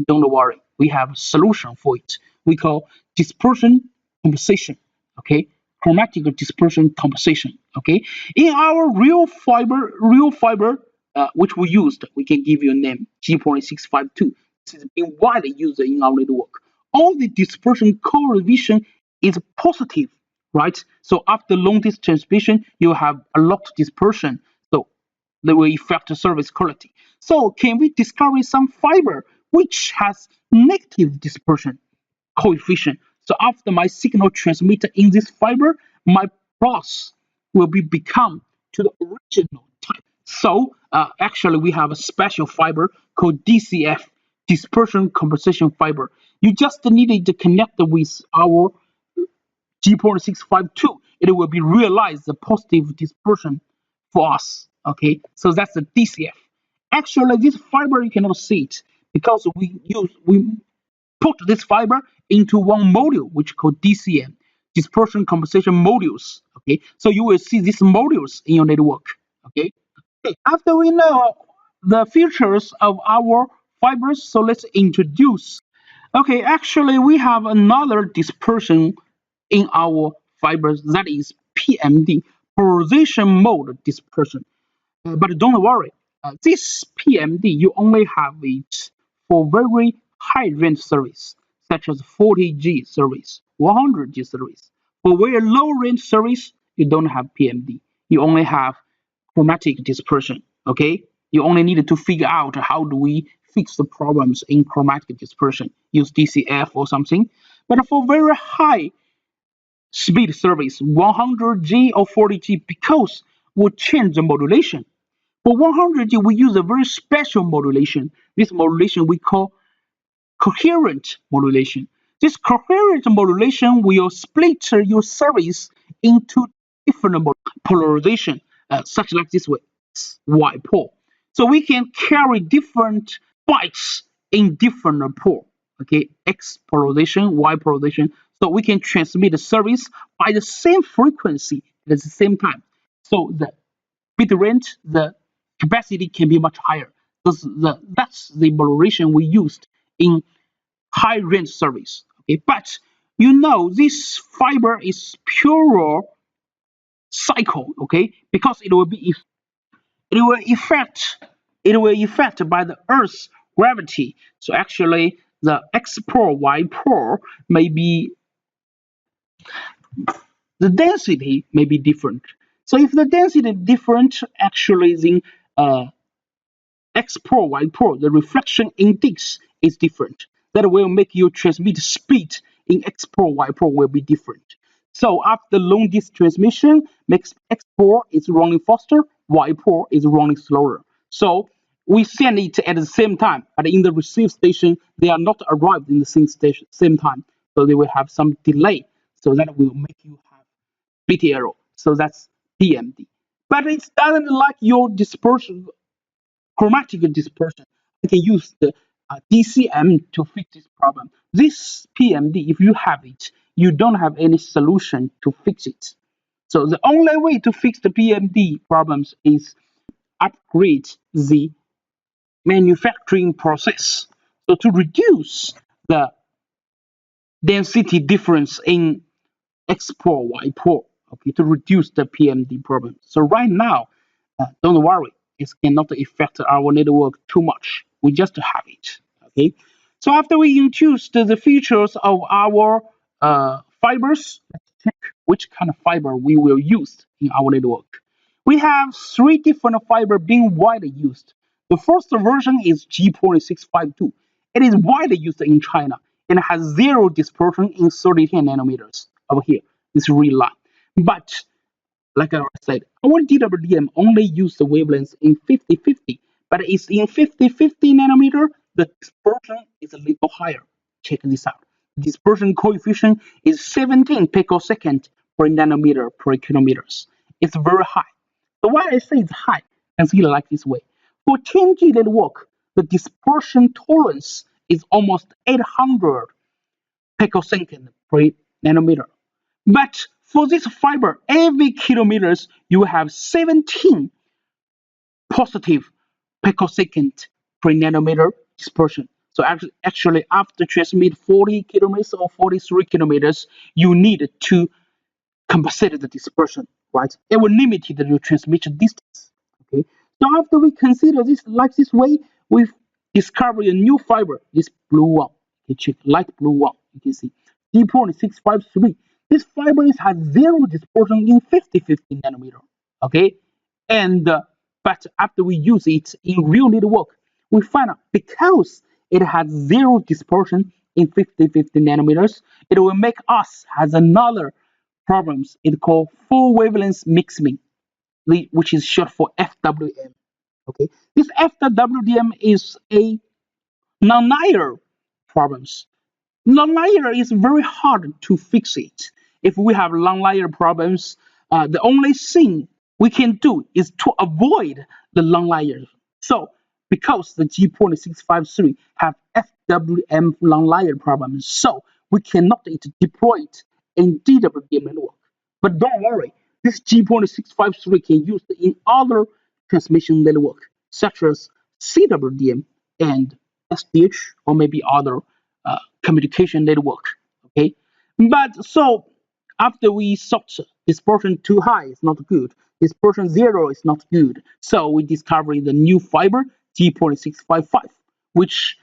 don't worry, we have a solution for it. We call dispersion compensation. Okay, chromatic dispersion compensation. Okay, in our real fiber, which we used, we can give you a name G.652. This is being widely used in our network. All the dispersion correlation is positive, right? So after long distance transmission, you have a lot of dispersion. So they will affect the service quality. So can we discover some fiber which has negative dispersion coefficient? So after my signal transmitted in this fiber, my pulse will be become to the original type. So actually we have a special fiber called DCF, dispersion compensation fiber. You just needed to connect with our G.652. It will be realized the positive dispersion for us. Okay, so that's the DCF. Actually, this fiber you cannot see it because we put this fiber into one module which called DCM, dispersion compensation modules. Okay, so you will see these modules in your network. Okay, after we know the features of our fibers, so let's introduce. Okay, actually we have another dispersion in our fibers, that is PMD, polarization mode dispersion. But don't worry, this PMD you only have it for very high range service, such as 40G service, 100G service. For very low range service, you don't have PMD. You only have chromatic dispersion. Okay, you only need to figure out how do we fix the problems in chromatic dispersion. Use DCF or something. But for very high speed service, 100G or 40G, because we change the modulation. For 100G, we use a very special modulation. This modulation we call coherent modulation. This coherent modulation will split your service into different polarization, such like this way, Y pole. So we can carry different bytes in different pole. Okay, X polarization, Y polarization. So we can transmit the service by the same frequency at the same time. So the bit range, the capacity can be much higher. That's the modulation we used in high range service. Okay, but you know this fiber is pure cycle. Okay, because it will affect by the Earth's gravity. So actually, the X pole, Y pole may be the density may be different. So if the density is different, actually then X pole, Y pole, the reflection index is different. That will make your transmit speed in X pole, Y pole will be different. So after long distance transmission, makes X pole is running faster, Y pole is running slower. So we send it at the same time, but in the receive station, they are not arrived in the same time. So they will have some delay. So that will make you have bit error. So that's PMD. But it doesn't like your dispersion chromatic dispersion. I can use the DCM to fix this problem. This PMD, if you have it, you don't have any solution to fix it. So the only way to fix the PMD problems is upgrade the manufacturing process. So to reduce the density difference in X pole, Y pole, okay, to reduce the PMD problem. So right now, don't worry, it cannot affect our network too much. We just have it, okay? So after we introduced the features of our fibers, let's check which kind of fiber we will use in our network. We have three different fiber being widely used. The first version is G.652. It is widely used in China and has zero dispersion in 3010 nanometers over here. This real line. But like I said, our DWDM only use the wavelengths in 50-50, but it's in 50-50 nanometer, the dispersion is a little higher. Check this out. Dispersion coefficient is 17 picosecond per nanometer per kilometers. It's very high. So why I say it's high, consider like this way. For 10G network, the dispersion tolerance is almost 800 picosecond per nanometer. But for this fiber, every kilometers you have 17 positive picosecond per nanometer dispersion. So actually after transmit 40 kilometers or 43 kilometers, you need to compensate the dispersion, right? It will limit the transmission distance. Okay. So after we consider this like this way, we've discovered a new fiber, this blue one. You check light blue one. You can see D.653. This fiber has zero dispersion in 50-50 nanometer. Okay, and but after we use it in real network, we find out because it has zero dispersion in 50-50 nanometers, it will make us has another problems. It's called full wavelength mixing, which is short for FWM. Okay, this FWM is a non-linear problems. Non-linear is very hard to fix it. If we have non-linear problems, the only thing we can do is to avoid the non-linear. So, because the G.653 have FWM non-linear problems, so we cannot deploy it in DWDM network. But don't worry, this G.653 can use in other transmission network, such as CWDM and SDH, or maybe other communication network. Okay, but so after we thought dispersion too high is not good, dispersion zero is not good, so we discovered the new fiber G.655, which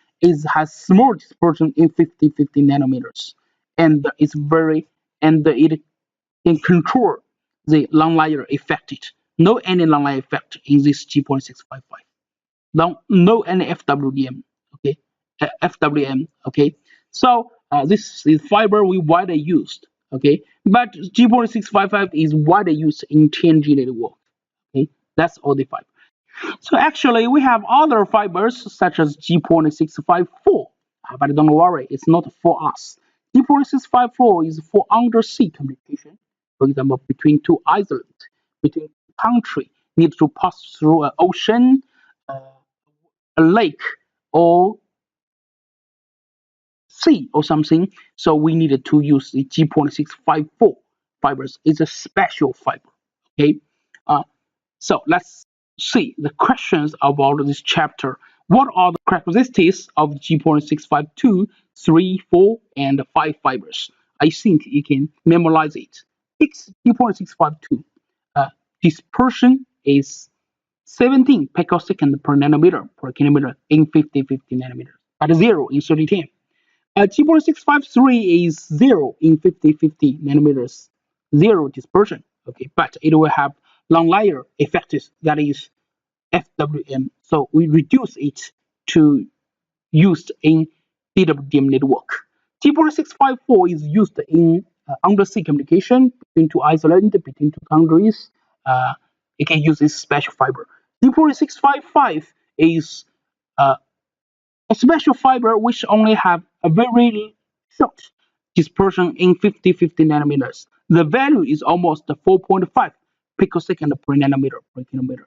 has small dispersion in 50-50 nanometers, and it's very and it can control the long layer effect. No any long layer effect in this G.655. No any FWDM. Okay, FWM. Okay, so this is fiber we widely used. Okay, but G.655 is widely used in 10G network. Okay, that's all the fiber. So actually, we have other fibers such as G.654, but don't worry, it's not for us. G.654 is for undersea communication. For example, between two islands, between country need to pass through an ocean, uh, a lake, or sea or something. So we needed to use the G.654 fibers. It's a special fiber. Okay. So let's see the questions about this chapter. What are the characteristics of G.652, 3, 4, and 5 fibers? I think you can memorize it. G.652. Dispersion is 17 picosecond per nanometer per kilometer in 50-50 nanometers, but 0 in 3010. G.653 is 0 in 50-50 nanometers, 0 dispersion. Okay, but it will have long layer effects, that is FWM. So we reduce it to used in DWDM network. G.654 is used in undersea communication between two islands, between two countries. It can use this special fiber. G.655 is a special fiber which only have a very short dispersion in 50-50 nanometers. The value is almost 4.5 picosecond per nanometer per kilometer.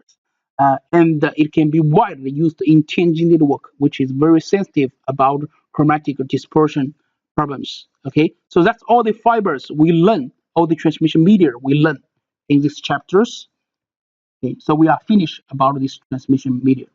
And it can be widely used in 10G network, which is very sensitive about chromatic dispersion problems. Okay, so that's all the fibers we learn, all the transmission media we learn in these chapters. Okay, so we are finished about this transmission media.